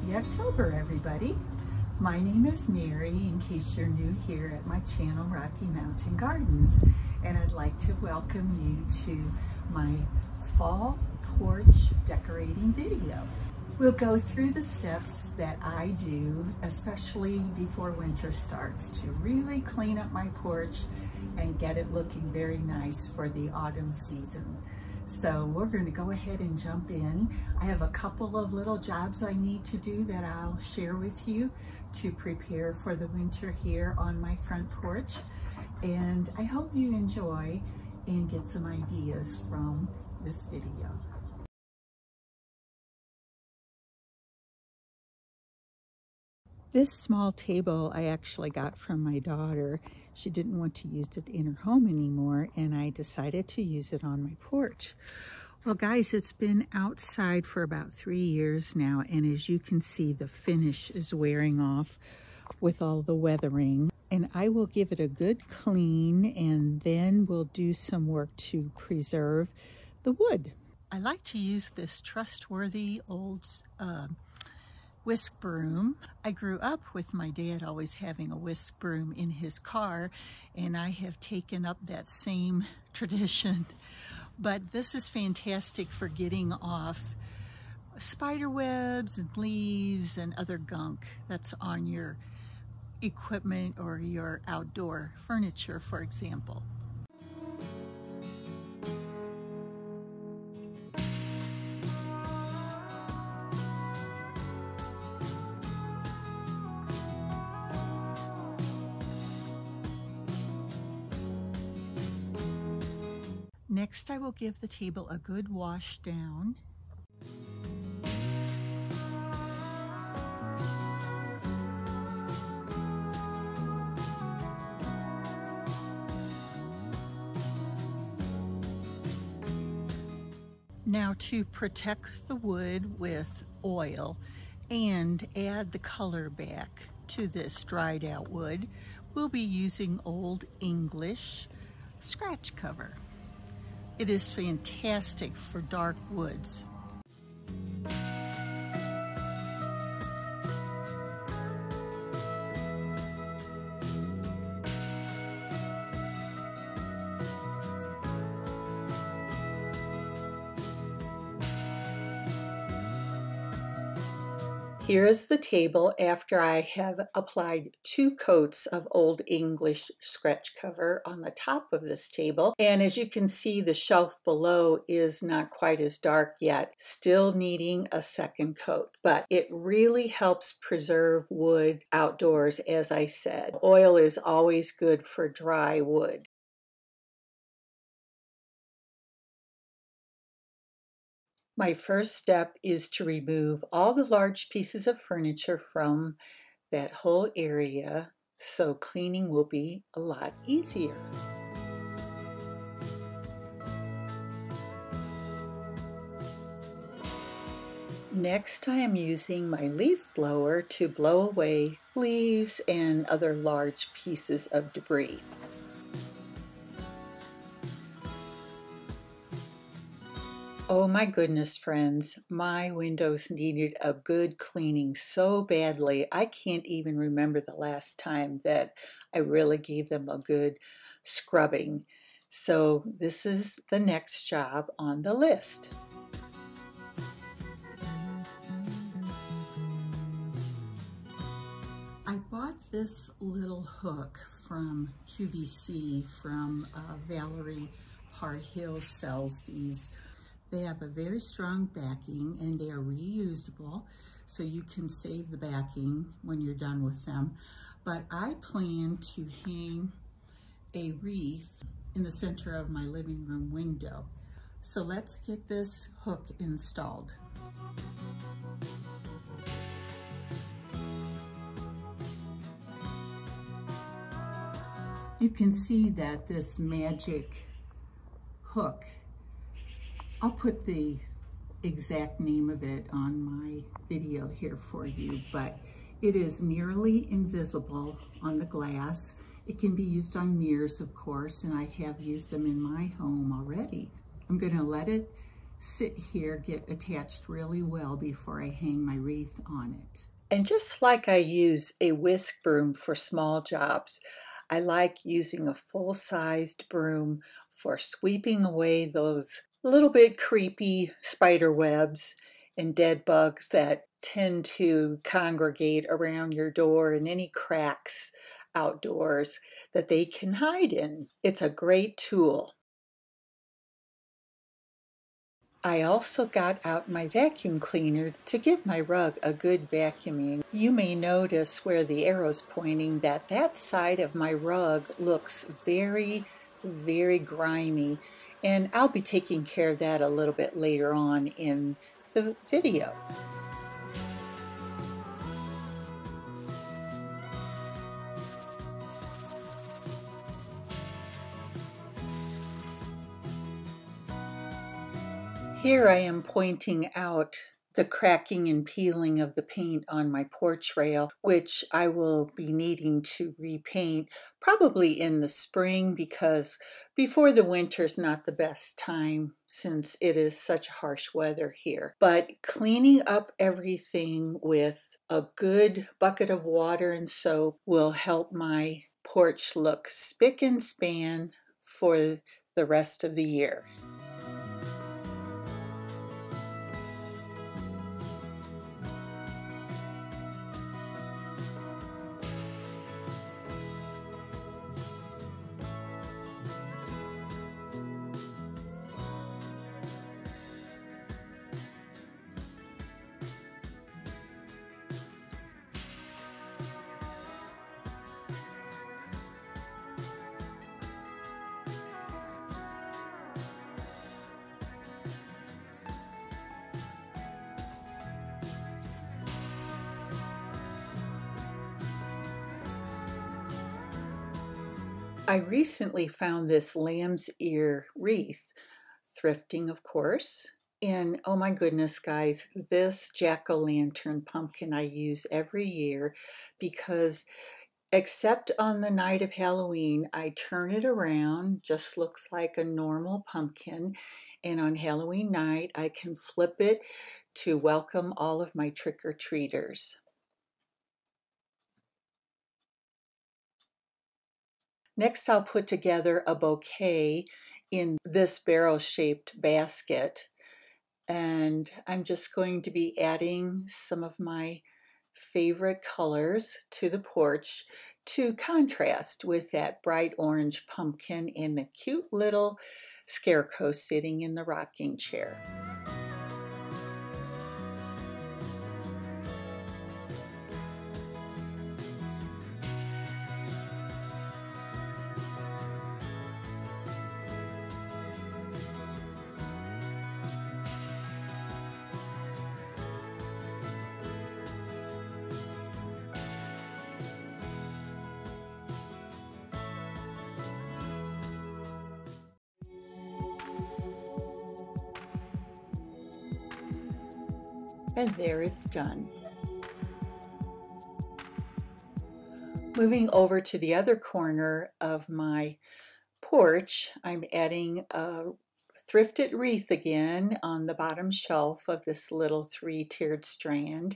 Happy October, everybody. My name is Mary, in case you're new here at my channel, Rocky Mountain Gardens, and I'd like to welcome you to my fall porch decorating video. We'll go through the steps that I do, especially before winter starts, to really clean up my porch and get it looking very nice for the autumn season. So we're going to go ahead and jump in. I have a couple of little jobs I need to do that I'll share with you to prepare for the winter here on my front porch. And I hope you enjoy and get some ideas from this video. This small table I actually got from my daughter. She didn't want to use it in her home anymore, and I decided to use it on my porch. Well, guys, it's been outside for about 3 years now, and as you can see, the finish is wearing off with all the weathering. And I will give it a good clean, and then we'll do some work to preserve the wood. I like to use this trustworthy old whisk broom. I grew up with my dad always having a whisk broom in his car, and I have taken up that same tradition. But this is fantastic for getting off spider webs and leaves and other gunk that's on your equipment or your outdoor furniture, for example. Next, I will give the table a good wash down. Now, to protect the wood with oil and add the color back to this dried out wood, we'll be using Old English scratch cover. It is fantastic for dark woods. Here is the table after I have applied 2 coats of Old English scratch cover on the top of this table. And as you can see, the shelf below is not quite as dark yet, still needing a second coat. But it really helps preserve wood outdoors, as I said. Oil is always good for dry wood. My first step is to remove all the large pieces of furniture from that whole area, so cleaning will be a lot easier. Next, I am using my leaf blower to blow away leaves and other large pieces of debris. Oh my goodness, friends, my windows needed a good cleaning so badly. I can't even remember the last time that I really gave them a good scrubbing. So this is the next job on the list. I bought this little hook from QVC from Valerie Parhill sells these. They have a very strong backing and they are reusable, so you can save the backing when you're done with them. But I plan to hang a wreath in the center of my living room window. So let's get this hook installed. You can see that this magic hook, I'll put the exact name of it on my video here for you, but it is nearly invisible on the glass. It can be used on mirrors, of course, and I have used them in my home already. I'm going to let it sit here, get attached really well before I hang my wreath on it. And just like I use a whisk broom for small jobs, I like using a full-sized broom for sweeping away those little bit creepy spider webs and dead bugs that tend to congregate around your door and any cracks outdoors that they can hide in. It's a great tool. I also got out my vacuum cleaner to give my rug a good vacuuming. You may notice where the arrow's pointing that that side of my rug looks very grimy, and I'll be taking care of that a little bit later on in the video. Here I am pointing out the cracking and peeling of the paint on my porch rail, which I will be needing to repaint probably in the spring, because before the winter's not the best time since it is such harsh weather here. But cleaning up everything with a good bucket of water and soap will help my porch look spick and span for the rest of the year. I recently found this lamb's ear wreath, thrifting of course, and oh my goodness guys, this jack-o'-lantern pumpkin I use every year because except on the night of Halloween, I turn it around, just looks like a normal pumpkin, and on Halloween night I can flip it to welcome all of my trick-or-treaters. Next, I'll put together a bouquet in this barrel-shaped basket, and I'm just going to be adding some of my favorite colors to the porch to contrast with that bright orange pumpkin and the cute little scarecrow sitting in the rocking chair. And there it's done. Moving over to the other corner of my porch, I'm adding a thrifted wreath again on the bottom shelf of this little three-tiered strand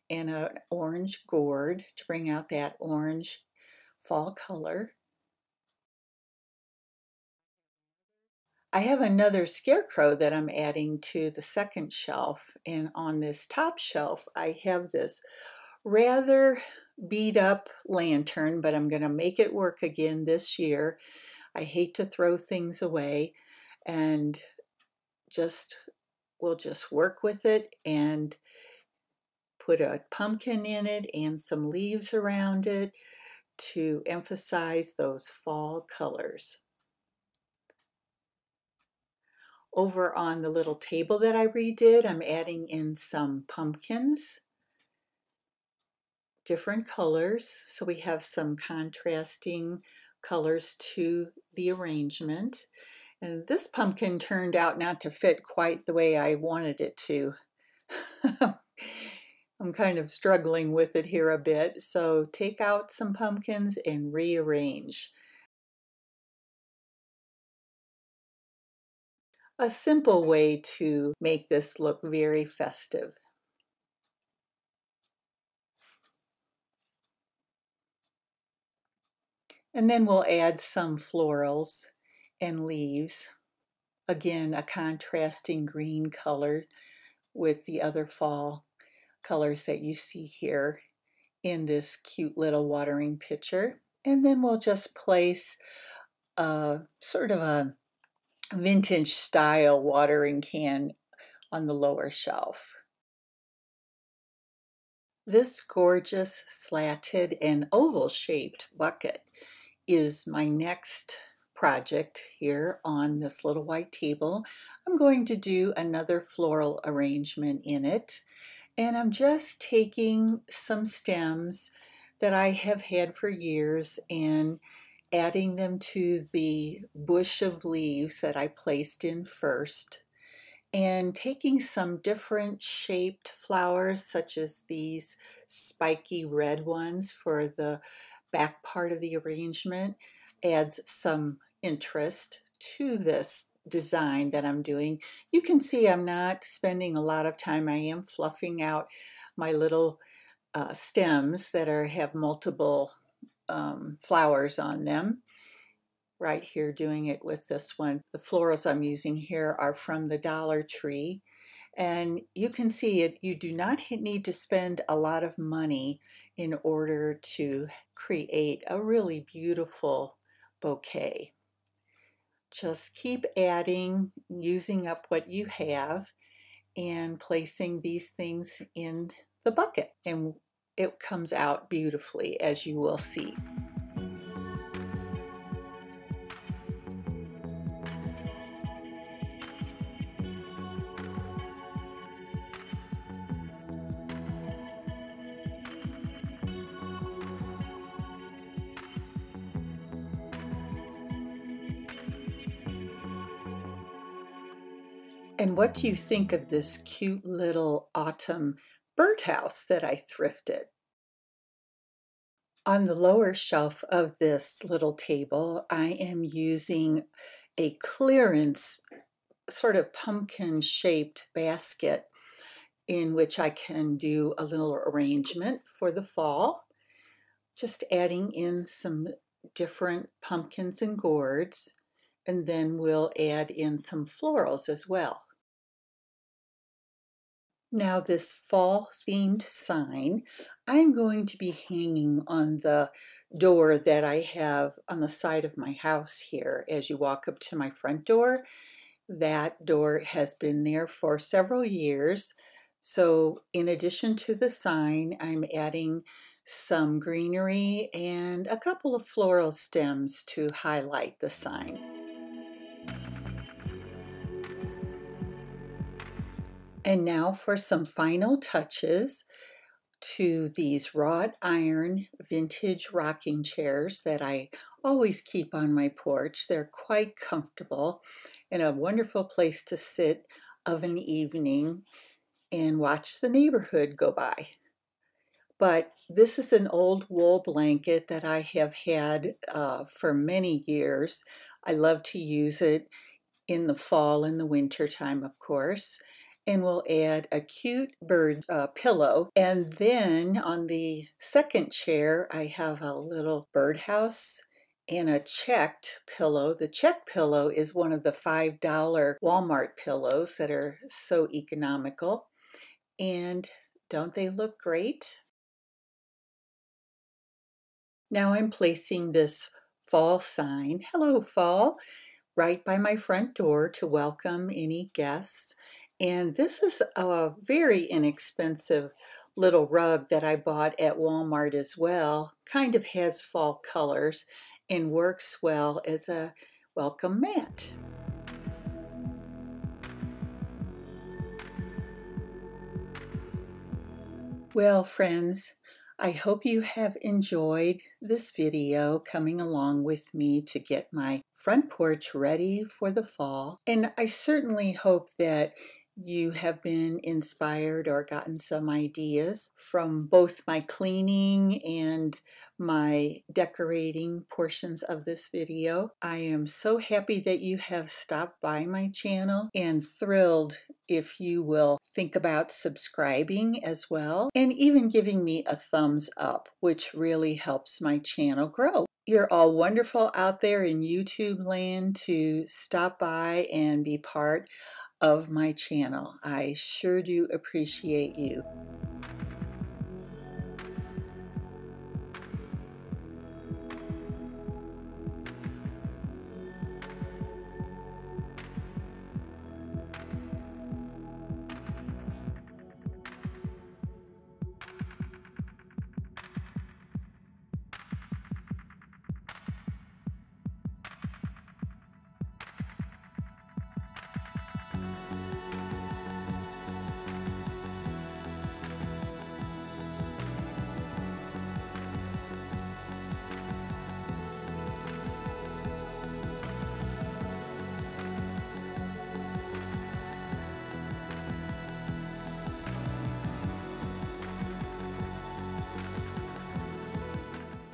and an orange gourd to bring out that orange fall color. I have another scarecrow that I'm adding to the second shelf, and on this top shelf I have this rather beat up lantern, but I'm going to make it work again this year. I hate to throw things away, and we'll just work with it and put a pumpkin in it and some leaves around it to emphasize those fall colors. Over on the little table that I redid, I'm adding in some pumpkins, different colors, so we have some contrasting colors to the arrangement. And this pumpkin turned out not to fit quite the way I wanted it to. I'm kind of struggling with it here a bit, so take out some pumpkins and rearrange. a simple way to make this look very festive. And then we'll add some florals and leaves. Again, a contrasting green color with the other fall colors that you see here in this cute little watering pitcher. And then we'll just place a sort of a vintage style watering can on the lower shelf. This gorgeous slatted and oval shaped bucket is my next project here on this little white table. I'm going to do another floral arrangement in it, and I'm just taking some stems that I have had for years and adding them to the bush of leaves that I placed in first, and taking some different shaped flowers such as these spiky red ones for the back part of the arrangement adds some interest to this design that I'm doing. You can see I'm not spending a lot of time. I am fluffing out my little stems that have multiple flowers on them. Right here doing it with this one. The florals I'm using here are from the Dollar Tree, and you can see it. You do not need to spend a lot of money in order to create a really beautiful bouquet. Just keep adding, using up what you have, and placing these things in the bucket, and it comes out beautifully, as you will see. And what do you think of this cute little autumn birdhouse that I thrifted? On the lower shelf of this little table, I am using a clearance sort of pumpkin-shaped basket in which I can do a little arrangement for the fall. Just adding in some different pumpkins and gourds, and then we'll add in some florals as well. Now this fall themed sign, I'm going to be hanging on the door that I have on the side of my house here. As you walk up to my front door, that door has been there for several years. So in addition to the sign, I'm adding some greenery and a couple of floral stems to highlight the sign. And now for some final touches to these wrought iron vintage rocking chairs that I always keep on my porch. They're quite comfortable and a wonderful place to sit of an evening and watch the neighborhood go by. But this is an old wool blanket that I have had for many years. I love to use it in the fall and the winter time, of course. And we'll add a cute bird pillow. And then on the second chair, I have a little birdhouse and a checked pillow. The checked pillow is one of the $5 Walmart pillows that are so economical. And don't they look great? Now I'm placing this fall sign, hello fall, right by my front door to welcome any guests. And this is a very inexpensive little rug that I bought at Walmart as well. Kind of has fall colors and works well as a welcome mat. Well, friends, I hope you have enjoyed this video coming along with me to get my front porch ready for the fall. And I certainly hope that you have been inspired or gotten some ideas from both my cleaning and my decorating portions of this video. I am so happy that you have stopped by my channel and thrilled if you will think about subscribing as well and even giving me a thumbs up, which really helps my channel grow. You're all wonderful out there in YouTube land to stop by and be part of my channel. I sure do appreciate you.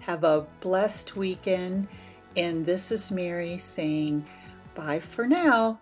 Have a blessed weekend, and this is Mary saying bye for now.